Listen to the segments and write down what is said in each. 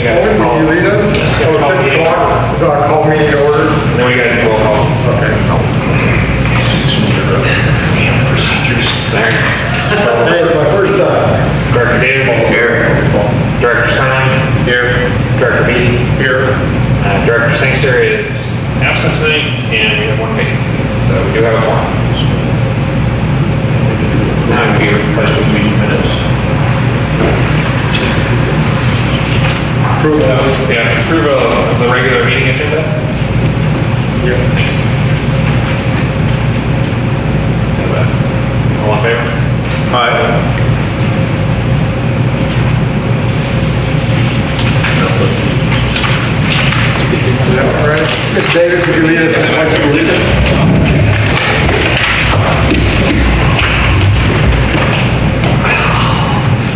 we got to call. Would you lead us? Oh, 6 o'clock is our call meeting order. And then we got to roll call. Okay. Damn procedures. There. Hey, it's my first time. Director Davis. Here. Director Stein. Here. Director Beatty. Here. Director Sangster is absent tonight, and we have one vacancy. So we do have a quorum. Now we request to meeting minutes. Approval of the regular meeting agenda. Yes. All in favor? Aye. All right. Ms. Davis, would you lead us? I'd like you to lead it.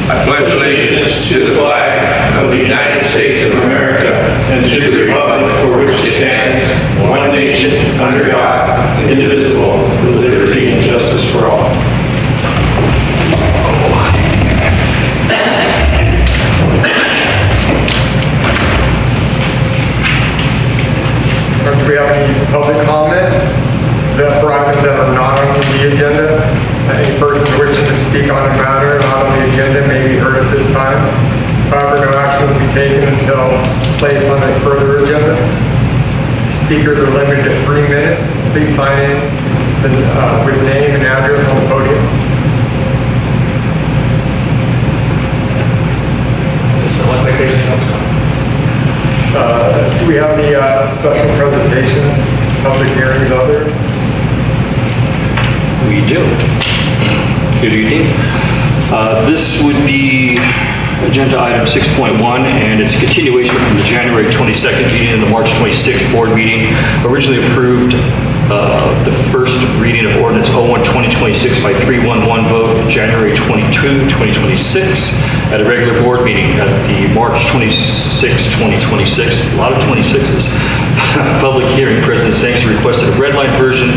I pledge allegiance to the flag of the United States of America and to the republic for which it stands, one nation, under God, indivisible, with liberty and justice for all. Or do we have any public comment for items that are not on the agenda? Any persons wishing to speak on a matter not on the agenda may be heard at this time. However, no action will be taken until placed on a further agenda. Speakers are limited to 3 minutes. Please sign in with name and address on the podium. Does it look like there's any public comment? Do we have any special presentations, public hearings, other? We do. Good evening. This would be agenda item 6.1, and it's a continuation from the January 22nd meeting and the March 26th board meeting. Originally approved the first reading of ordinance 01-2026 by 3-1-1 vote, January 22, 2026, at a regular board meeting at the March 26, 2026, a lot of 26s. Public hearing, President Sankster requested a red line version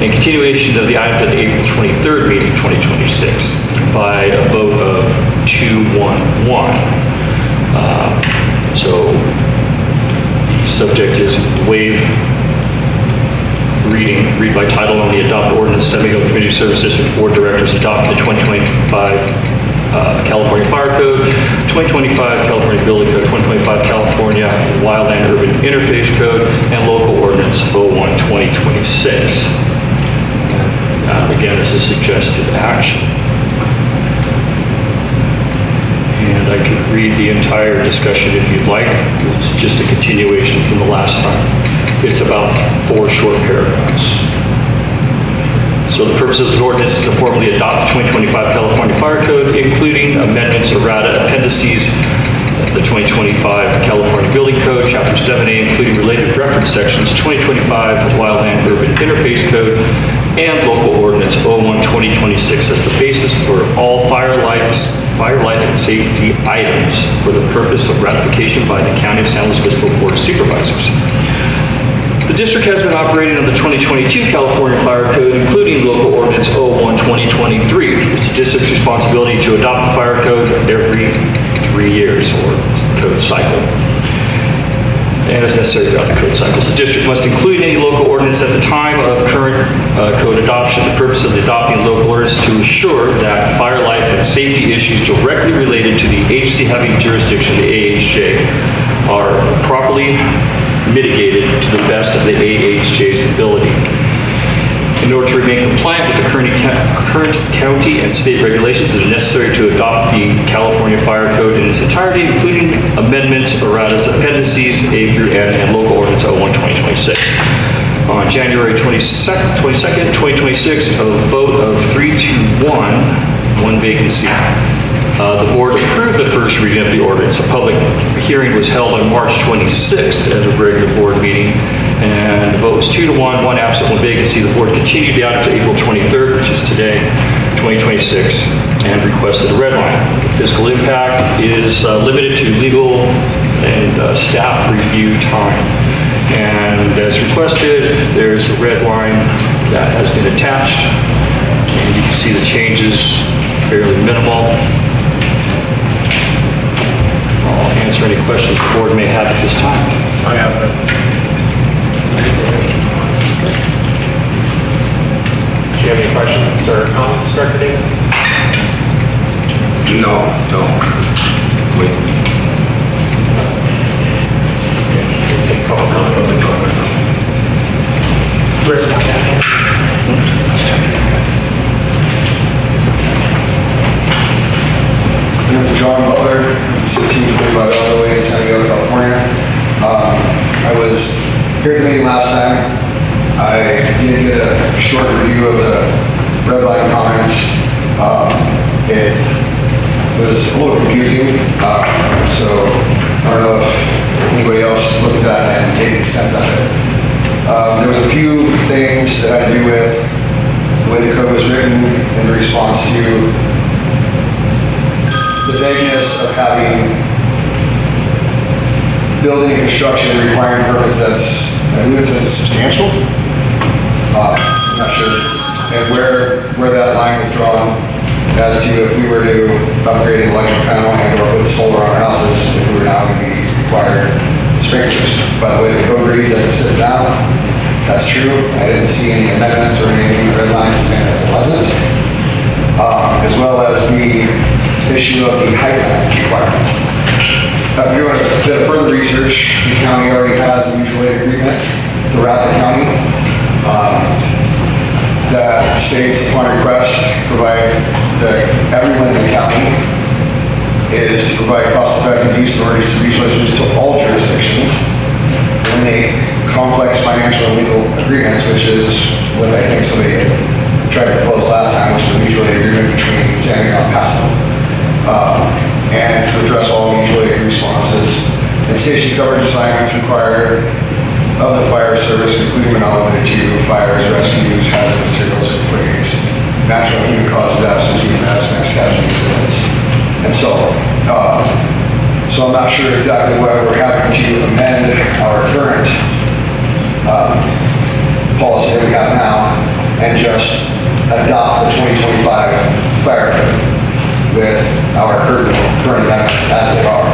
and continuation of the item to the April 23rd meeting, 2026, by a vote of 2-1-1. So the subject is waive read by title on the adopt ordinance, San Miguel Community Service District Board Directors adopt the 2025 California Fire Code, 2025 California Building Code, 2025 California Wildland Urban Interface Code, and local ordinance 01-2026. Again, this is suggested action. And I could read the entire discussion if you'd like. It's just a continuation from the last time. It's about 4 short paragraphs. So the purpose of this ordinance is to formally adopt the 2025 California Fire Code, including amendments, errata, appendices, the 2025 California Building Code, Chapter 7A, including related reference sections, 2025 Wildland Urban Interface Code, and local ordinance 01-2026 as the basis for all fire life and safety items for the purpose of ratification by the County of San Luis Obispo Board of Supervisors. The district has been operating under the 2022 California Fire Code, including local ordinance 01-2023. It's the district's responsibility to adopt the fire code every 3 years or code cycle, and as necessary throughout the code cycles. The district must include any local ordinance at the time of current code adoption. The purpose of adopting local ordinance is to ensure that fire life and safety issues directly related to the agency having jurisdiction, the AHJ, are properly mitigated to the best of the AHJ's ability. In order to remain compliant with the current county and state regulations, it is necessary to adopt the California Fire Code in its entirety, including amendments, erratas, appendices, A through N, and local ordinance 01-2026. On January 22nd, 2026, a vote of 3-1, one vacancy. The board approved the first reading of the ordinance. A public hearing was held on March 26th at a regular board meeting, and the vote was 2-1, one absent, one vacancy. The board continued the item to April 23rd, which is today, 2026, and requested a red line. The fiscal impact is limited to legal and staff review time. And as requested, there's a red line that has been attached, and you can see the changes fairly minimal. to answer any questions the board may have at this time. I have it. Do you have any questions or comments, Director Davis? No. Wait. Take public comment. Where's that? My name is John Butler, 1625 Elderway, San Diego, California. I was here at the meeting last time. I did get a short review of the red line comments. It was a little confusing, so I don't know if anybody else looked at that and made any sense of it. There was a few things that had to do with the way the code was written in response to the vagueness of having building and construction requiring permits that's, I believe it says substantial. I'm not sure. And where that line was drawn as to if we were to upgrade an electric panel and or put solar on our houses, if we were now going to be required sprinklers. By the way, the code reads as it sits now. That's true. I didn't see any amendments or anything in the red lines saying that it wasn't. As well as the issue of the height limit requirements. If you want a bit of further research, the county already has a mutual aid agreement throughout the county that states upon request provide that everyone in the county is to provide cost-effective use of emergency resources to all jurisdictions, eliminate complex financial and legal agreements, which is what I think somebody had tried to propose last time, which is a mutual aid agreement between San Diego and Paso. And to address all mutual aid responses. And station coverage assignments required of the fire service, including but not limited to fires, rescues, hazardous materials, earthquakes, natural and human causes, absence, EMS, mass casualty incidents, and so on. So I'm not sure exactly why we're having to amend our current policy that we have now and just adopt the 2025 fire code with our current amendments as they are.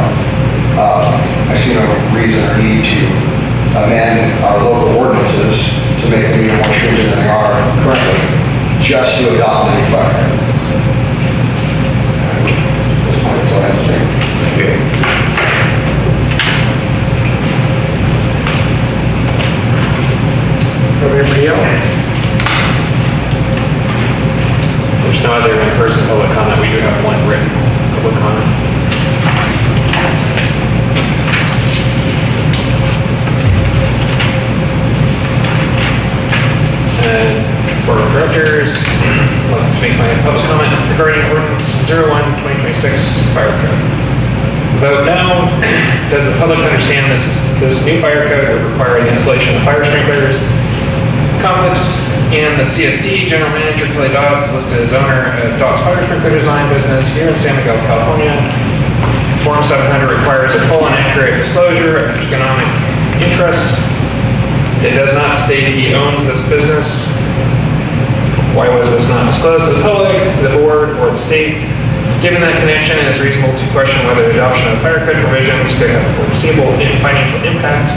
I see no reason or need to amend our local ordinances to make them even more stringent than they are currently, just to adopt the new fire code. That's all I have to say. Okay. Anybody else? There's no other in-person public comment. We do have one written public comment. And for directors, I'd like to make my public comment regarding ordinance 01/2026 fire code. Vote no. Does the public understand this new fire code would require the installation of fire sprinklers? Conflicts in the C.S.D. General Manager Kelly Dodds is listed as owner of Dodds Fire Sprinkler Design Business here in San Miguel, California. Form 700 requires a full and accurate disclosure of economic interests. It does not state he owns this business. Why was this not disclosed to the public, the board, or the state? Given that connection, it is reasonable to question whether the adoption of fire code provisions could have foreseeable financial impact.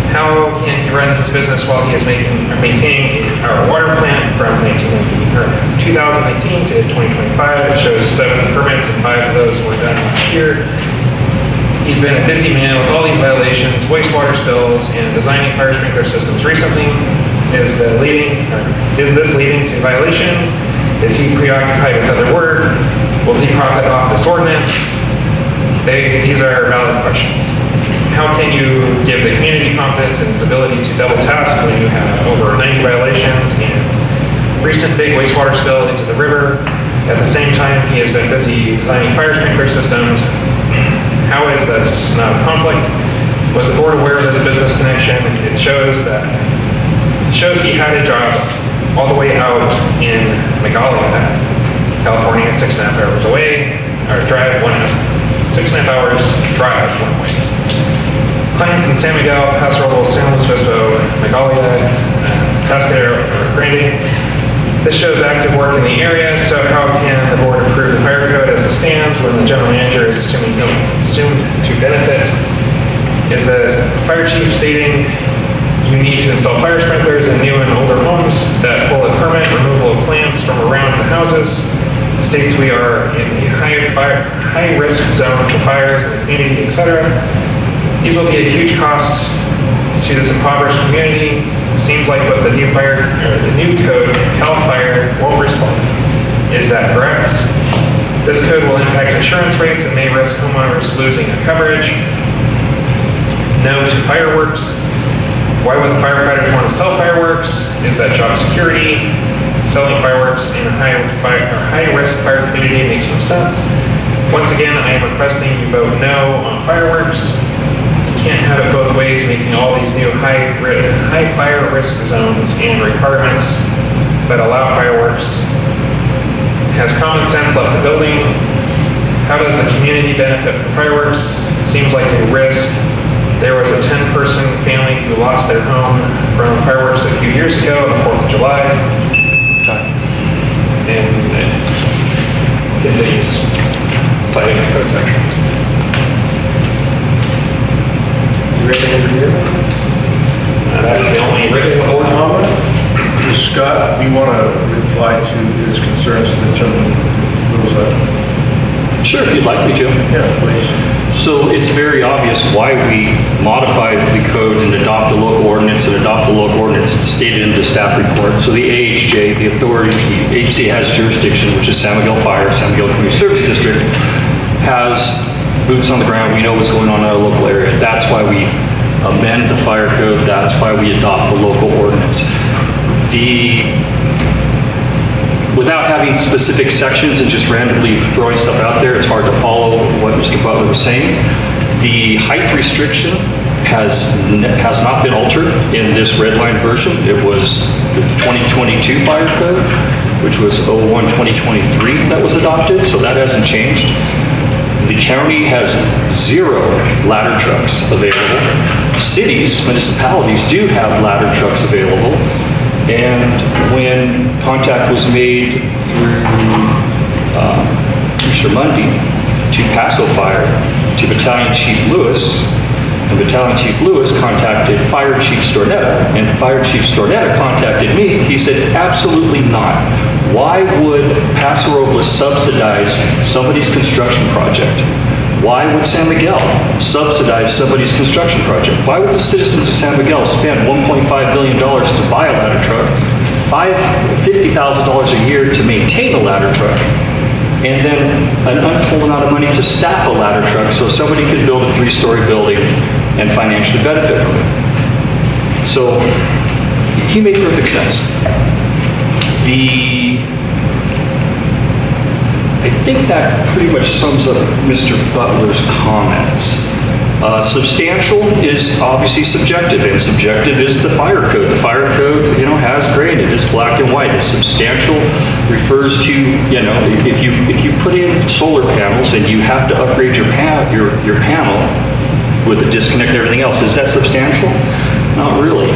How can he run his business while he is maintaining our water plant from 2019 to 2025? It shows 7 permits and 5 of those were done last year. He's been a busy man with all these violations, wastewater spills, and designing fire sprinkler systems recently. Is this leading to violations? Is he preoccupied with other work? Will he profit off this ordinance? These are valid questions. How can you give the community confidence in his ability to double task when you have over 90 violations and recent big wastewater spill into the river? At the same time, he has been busy designing fire sprinkler systems. How is this not a conflict? Was the board aware of this business connection? It shows he had a job all the way out in Magalia, California, 6.5 hours away, or drive 6.5 hours drive one way. Clients in San Miguel, Paso Robles, San Luis Obispo, Magalia, Cascadero, or Grande. This shows active work in the area, so how can the board approve the fire code as it stands when the general manager is assumed to benefit? Is the fire chief stating you need to install fire sprinklers in new and older homes that pull a permit removal of plants from around the houses? States we are in a high risk zone for fires in the community, etc. These will be a huge cost to this impoverished community. Seems like what the new code, CAL FIRE, won't respond. Is that correct? This code will impact insurance rates and may risk homeowners losing a coverage. No to fireworks. Why would the firefighters want to sell fireworks? Is that job security? Selling fireworks in a high-risk fire community makes no sense. Once again, I am requesting you vote no on fireworks. You can't have it both ways, making all these new high fire risk zones and requirements that allow fireworks. Has common sense left the building? How does the community benefit from fireworks? Seems like a risk. There was a 10-person family who lost their home from fireworks a few years ago on the 4th of July. And it continues, citing the code section. You ready to review this? That is the only written Board comment. comment? Scott, you want to reply to his concerns to the gentleman who was that? Sure, if you'd like me to. Yeah, please. So it's very obvious why we modified the code and adopt the local ordinance and adopt the local ordinance stated in the staff report. So the AHJ, the authority, the agency has jurisdiction, which is San Miguel Fire, San Miguel Community Service District, has boots on the ground. We know what's going on in our local area. That's why we amend the fire code. That's why we adopt the local ordinance. Without having specific sections and just randomly throwing stuff out there, it's hard to follow what Mr. Butler was saying. The height restriction has not been altered in this red line version. It was the 2022 fire code, which was 01/2023 that was adopted, so that hasn't changed. The county has 0 ladder trucks available. Cities, municipalities do have ladder trucks available. And when contact was made through Mr. Mundy to Pasco Fire, to Battalion Chief Lewis, and Battalion Chief Lewis contacted Fire Chief Stornetta, and Fire Chief Stornetta contacted me, he said, absolutely not. Why would Paso Robles subsidize somebody's construction project? Why would San Miguel subsidize somebody's construction project? Why would the citizens of San Miguel spend $1.5 billion to buy a ladder truck, $50,000 a year to maintain a ladder truck, and then an untold amount of money to staff a ladder truck so somebody could build a 3-story building and financially benefit from it? So he made perfect sense. I think that pretty much sums up Mr. Butler's comments. Substantial is obviously subjective, and subjective is the fire code. The fire code, has gray in it. It's black and white. It's substantial refers to, if you put in solar panels and you have to upgrade your panel with a disconnect and everything else, is that substantial? Not really.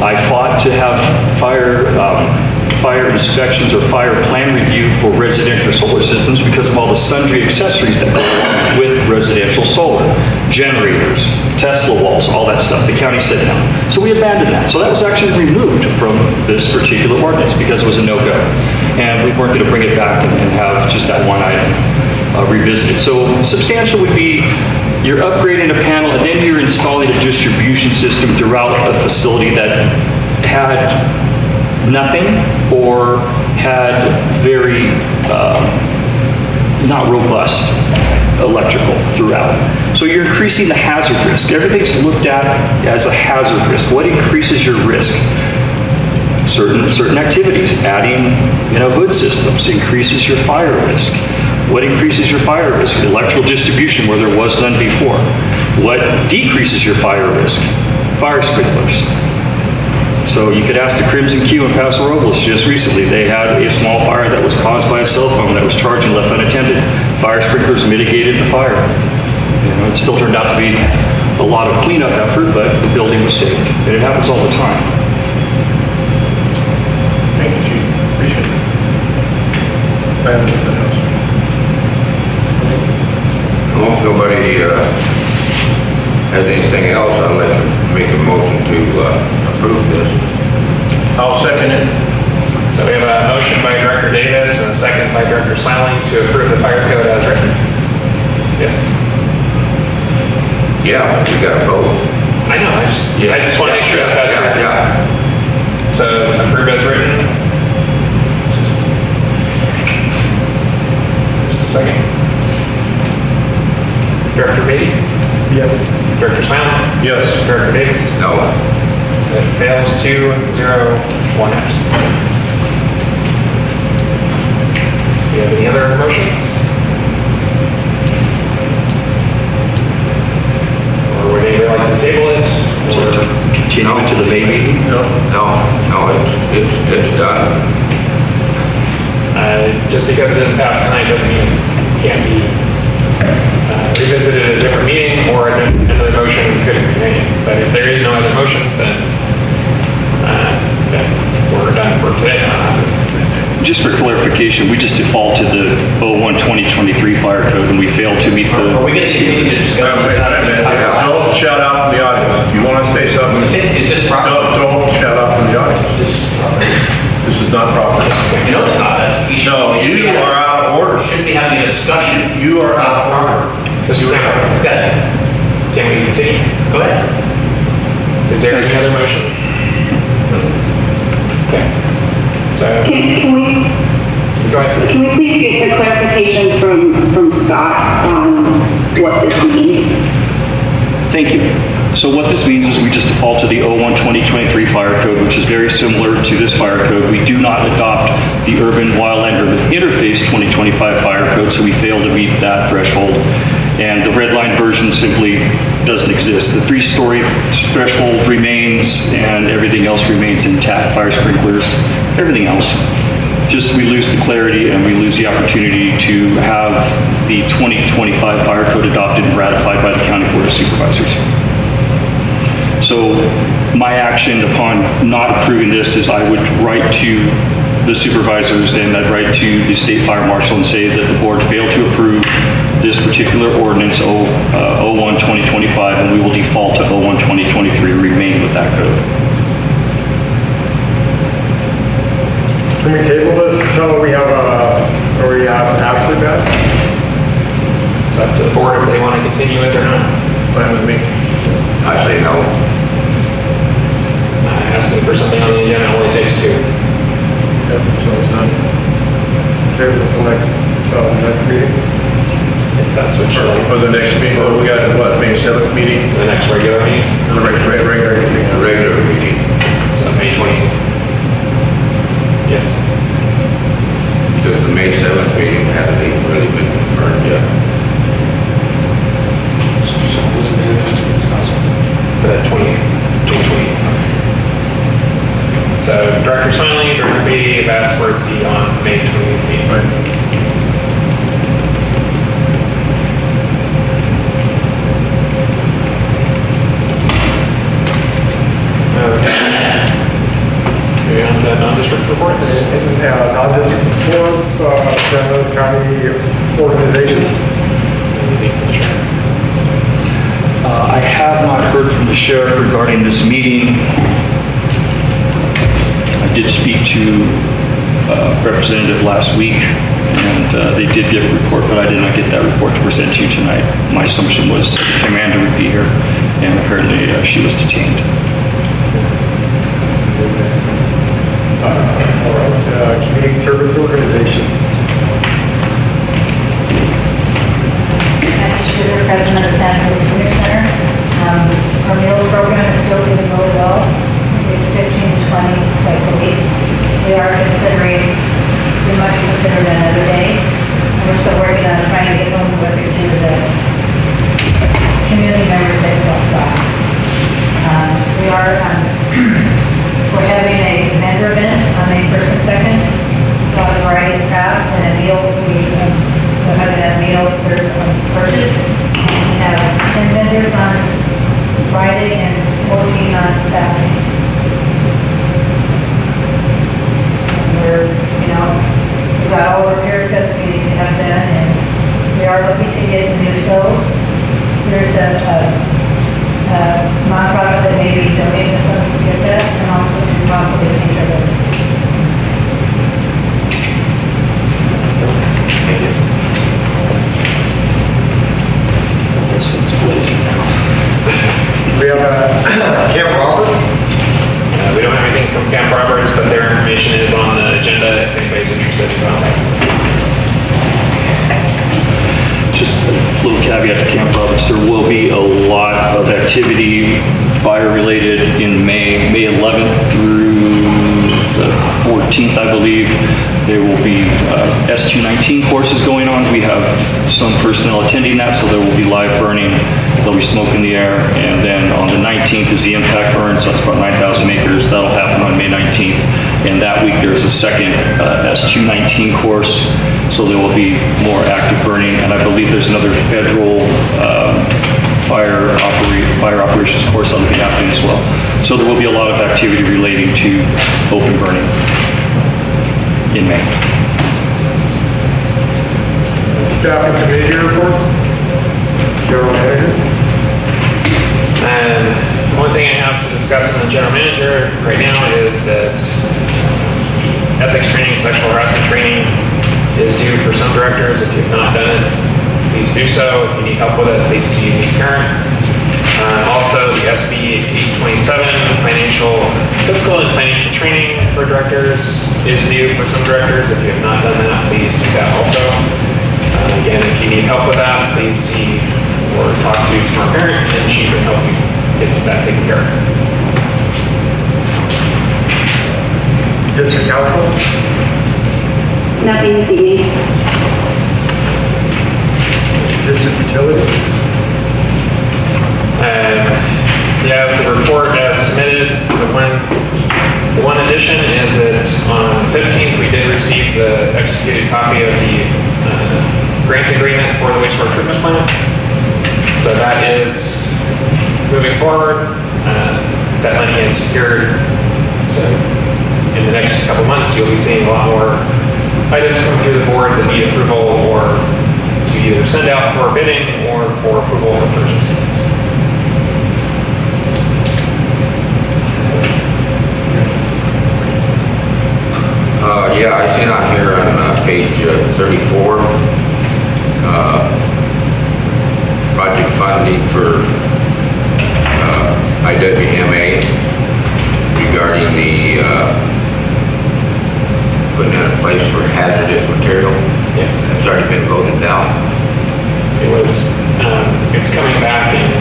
I fought to have fire inspections or fire plan review for residential solar systems because of all the sundry accessories that go with residential solar. Generators, Tesla walls, all that stuff. The county said no. So we abandoned that. So that was actually removed from this particular ordinance because it was a no-go. And we weren't going to bring it back and have just that one item revisited. So substantial would be you're upgrading a panel and then you're installing a distribution system throughout a facility that had nothing or had very not robust electrical throughout. So you're increasing the hazard risk. Everything's looked at as a hazard risk. What increases your risk? Certain activities. Adding hood systems increases your fire risk. What increases your fire risk? Electrical distribution where there was none before. What decreases your fire risk? Fire sprinklers. So you could ask the Crimson Q in Paso Robles just recently. They had a small fire that was caused by a cell phone that was charging left unattended. Fire sprinklers mitigated the fire. It still turned out to be a lot of cleanup effort, but the building was saved. And it happens all the time. Thank you, Chief. Appreciate Plan for the house. Well, if nobody has anything else, I'd like to make a motion to approve this. I'll second it. So we have a motion by Director Davis and a second by Director Smiley to approve the fire code as written. Yes. Yeah, we got a vote. I know, I just want to make sure that that's Yeah, written. yeah. So approve as written. Just a second. Director Beatty? Yes. Director Smiley? Yes. Director Davis? No. It fails 2-0, 1 absent. Do you have any other motions? Or would anybody like to table it? So Or- to continue it to the May meeting? No. No, it's done. Just because it didn't pass tonight doesn't mean it can't be revisited at a different meeting or another motion couldn't be made. But if there is no other motions, then we're done for today. Just for clarification, we just default to the 01-2023 fire code and we fail to meet the... Are we going to continue to discuss Wait a minute. Don't shout out from the audience. If you want to say something, Is this proper? don't shout out from the audience. This is proper. This is not proper. No, it's not. No, you are out of order. Shouldn't be having a discussion. You are out of order. Mr. Brown, Yes, can we continue? go ahead. Is there any other motions? Okay. So, go ahead. Can we please get a clarification from Scott on what this means? Thank you. So what this means is we just default to the 01-2023 fire code, which is very similar to this fire code. We do not adopt the urban wildland urban interface 2025 fire code, so we fail to meet that threshold. And the red line version simply doesn't exist. The 3-story threshold remains and everything else remains intact, fire sprinklers, everything else. Just we lose the clarity and we lose the opportunity to have the 2025 fire code adopted and ratified by the County Board of Supervisors. So my action upon not approving this is I would write to the supervisors and I'd write to the state fire marshal and say that the board failed to approve this particular ordinance 01-2025 and we will default to 01-2023, remain with that code. Can we table this until we have actually met? It's up to the board if they want to continue it or not. Fine with me. I say no. Asking for something on the agenda only takes 2. Yep, so it's done. Table until next meeting? If that's what you're like. For the next meeting, we got, what, May 7th meeting? The next regular meeting, The regular meeting. A regular meeting. so May 20th. Yes. Because the May 7th meeting hasn't even really been confirmed yet. The 20th. So Director Smiley, Director Beatty have asked for it to be on May 20th meeting. Right. Okay. Moving on to non-district reports. Non-district reports, San Luis County organizations. Anything from the sheriff? I have not heard from the sheriff regarding this meeting. I did speak to a representative last week, and they did give a report, but I did not get that report to present to you tonight. My assumption was the commander would be here, and apparently she was detained. All right, community service organizations. Sugar, president of Santa Cruz Senior Center. Our meals program is still doing really well. It's 15 to 20 twice a week. We might consider it another day. And we're still working on trying to get home quicker to the community members that we talked about. We're having a vendor event on May 1st and 2nd. A lot of variety of crafts and a meal. We're having a meal for purchase. We have 10 vendors on Friday and 14 on Saturday. And we're got all the repairs that we have done, and we are looking to get the new stove. There's a nonprofit that may be donating the funds to get that, and also to possibly paint our building. This thing's blazing now. We have Camp Roberts. We don't have anything from Camp Roberts, but their information is on the agenda if anybody's interested in contact. Just a little caveat to Camp Roberts, there will be a lot of activity fire-related in May 11th through the 14th, I believe. There will be S219 courses going on. We have some personnel attending that, so there will be live burning. There'll be smoke in the air. And then on the 19th is the impact burn, so that's about 9,000 acres. That'll happen on May 19th. And that week there's a second S219 course, so there will be more active burning. And I believe there's another federal fire operations course that'll be happening as well. So there will be a lot of activity relating to open burning in May. Staff and committee reports. General manager. And the only thing I have to discuss with the general manager right now is that ethics training, sexual harassment training is due for some directors. If you have not done it, please do so. If you need help with it, please see Ms. Parent. Also, the SB 827 fiscal and financial training for directors is due for some directors. If you have not done that, please do that also. Again, if you need help with that, please see or talk to Tamar Parent, and she can help you get that taken care of. District council. Nothing this evening. District utilities. Yeah, the report as submitted, the one addition is that on the 15th, we did receive the executed copy of the grant agreement for the wastewater treatment plant. So that is moving forward. That money is secured. So in the next couple months, you'll be seeing a lot more items come through the board that need approval or to either send out for bidding or for approval for purchase. Yeah, I seen on here on page 34, project funding for IWMA regarding the putting in a place for hazardous material. Yes. It's already been voted down. It was, it's coming back in,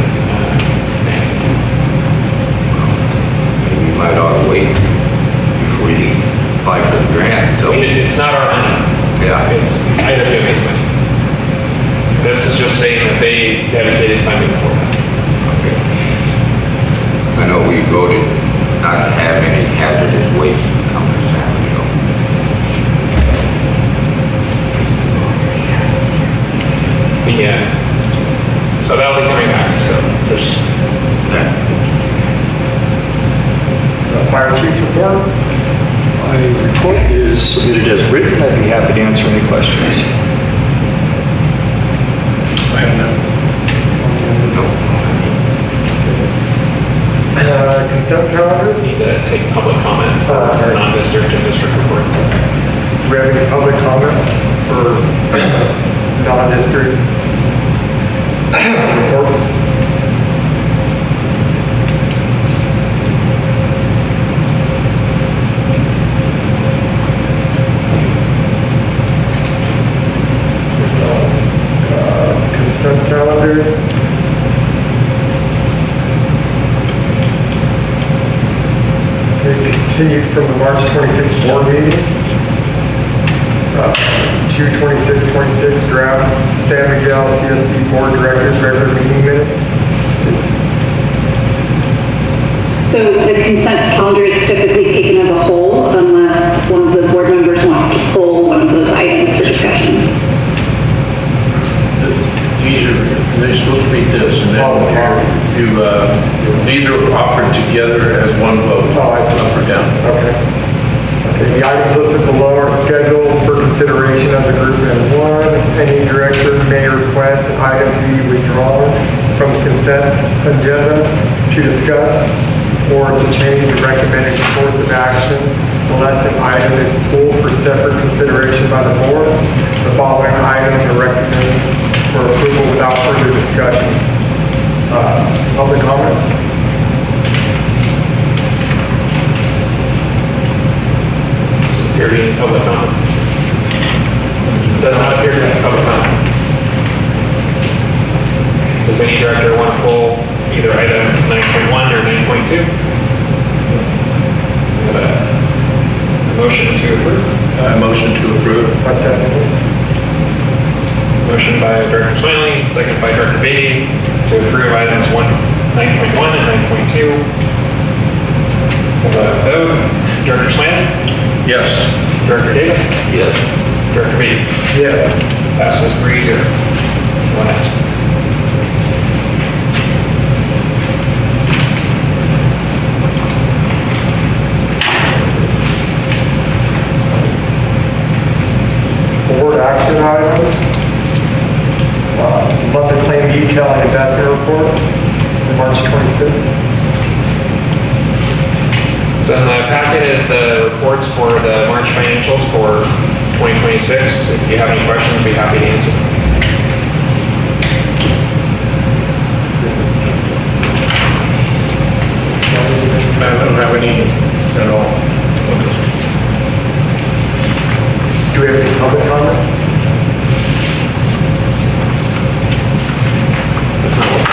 Maybe we might ought to wait before you apply for the grant until. it's not our money. Yeah. It's IWMA's money. This is just saying that they dedicated funding for that. Okay. I know we voted not to have any hazardous waste come to San Diego. Yeah. So that'll be coming back, so there's, Fire chief's report. My report is submitted as written. I'd be happy to answer any questions. I have none. Consent calendar. need to take public comment for Sorry. non-district and district reports. Do we have any public comment for non-district reports? Consent calendar. Okay, continued from the March 26th board meeting. 2/26/26 draft San Miguel C.S.D. board directors regular meeting minutes. So the consent calendar is typically taken as a whole unless one of the board members wants to pull one of those items for discussion. They're supposed to read this, and then these are offered together as one vote. Oh, I see. Up or down. Okay. The items listed below are scheduled for consideration as a group N1. Any director may request an item to be withdrawn from the consent agenda to discuss or to change the recommended course of action unless an item is pulled for separate consideration by the board. The following items are recommended for approval without further discussion. Public comment? Appear to be any public comment? Does not appear to be public comment. Does any director want to pull either item 9.1 or 9.2? A motion to approve. Motion to approve. I second it. Motion by Director Smiley, second by Director Beatty to approve items 9.1 and 9.2. Vote. Director Smiley? Yes. Director Davis? Yes. Director Beatty? Yes. Passes 3-0. One absent. Board action items. Monthly claim detail and investment reports for March 26th. So in the packet is the reports for the March financials for 2026. If you have any questions, be happy to answer. I don't have any at all. Do we have any public comment? That's not what.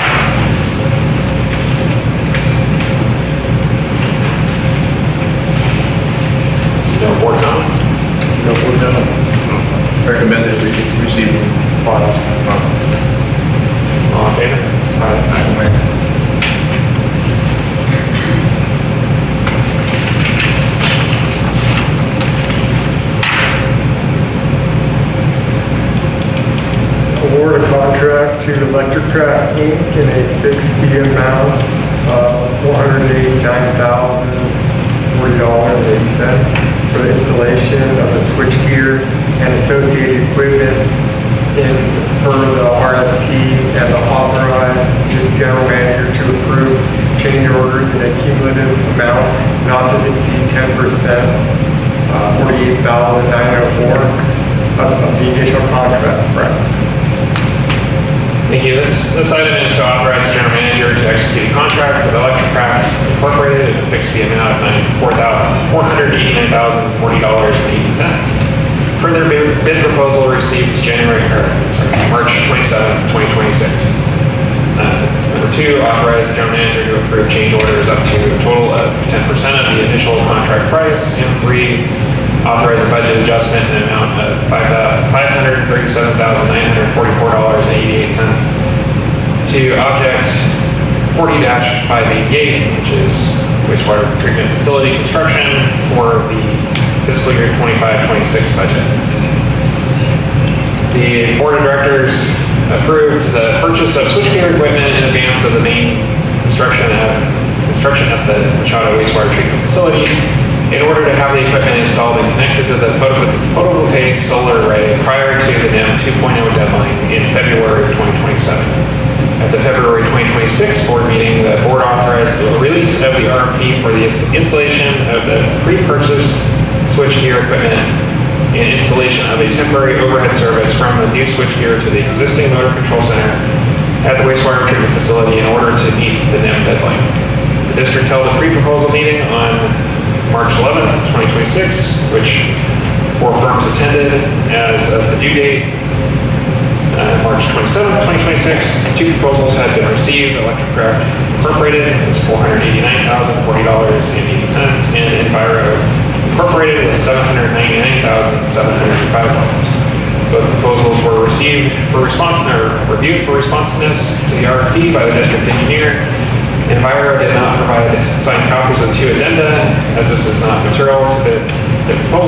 So no board comment? No, we're done. Recommend that we receive file. All in favor? Award a contract to Electrocraft Inc. in a fixed fee amount of $489,040.80 for the installation of the switchgear and associated equipment in per the RFP and the authorize the general manager to approve change orders in a cumulative amount not to exceed 10%, $48,904 of the initial contract price. Thank you. This item is to authorize the general manager to execute a contract with Electrocraft Incorporated at a fixed fee amount of $489,040.80. Further bid proposal received March 27, 2026. Number 2, authorize the general manager to approve change orders up to a total of 10% of the initial contract price. And 3, authorize a budget adjustment in an amount of $537,944.88 to object 40-588, which is wastewater treatment facility construction for the fiscal year 25-26 budget. The board of directors approved the purchase of switchgear equipment in advance of the main construction of the Machado wastewater treatment facility in order to have the equipment installed and connected to the photovoltaic solar array prior to the NEM 2.0 deadline in February of 2027. At the February 2026 board meeting, the board authorized the release of the RFP for the installation of the pre-purchased switchgear equipment and installation of a temporary overhead service from the new switchgear to the existing motor control center at the wastewater treatment facility in order to meet the NEM deadline. The district held a pre-proposal meeting on March 11th, 2026, which 4 firms attended as of the due date. March 27th, 2026, 2 proposals had been received. Electrocraft Incorporated was $489,040.80, and Enviro Incorporated was $799,705. Both proposals were reviewed for responsiveness to the RFP by the district engineer. Enviro did not provide signed copies of the 2 addenda, as this is not material to the proposal.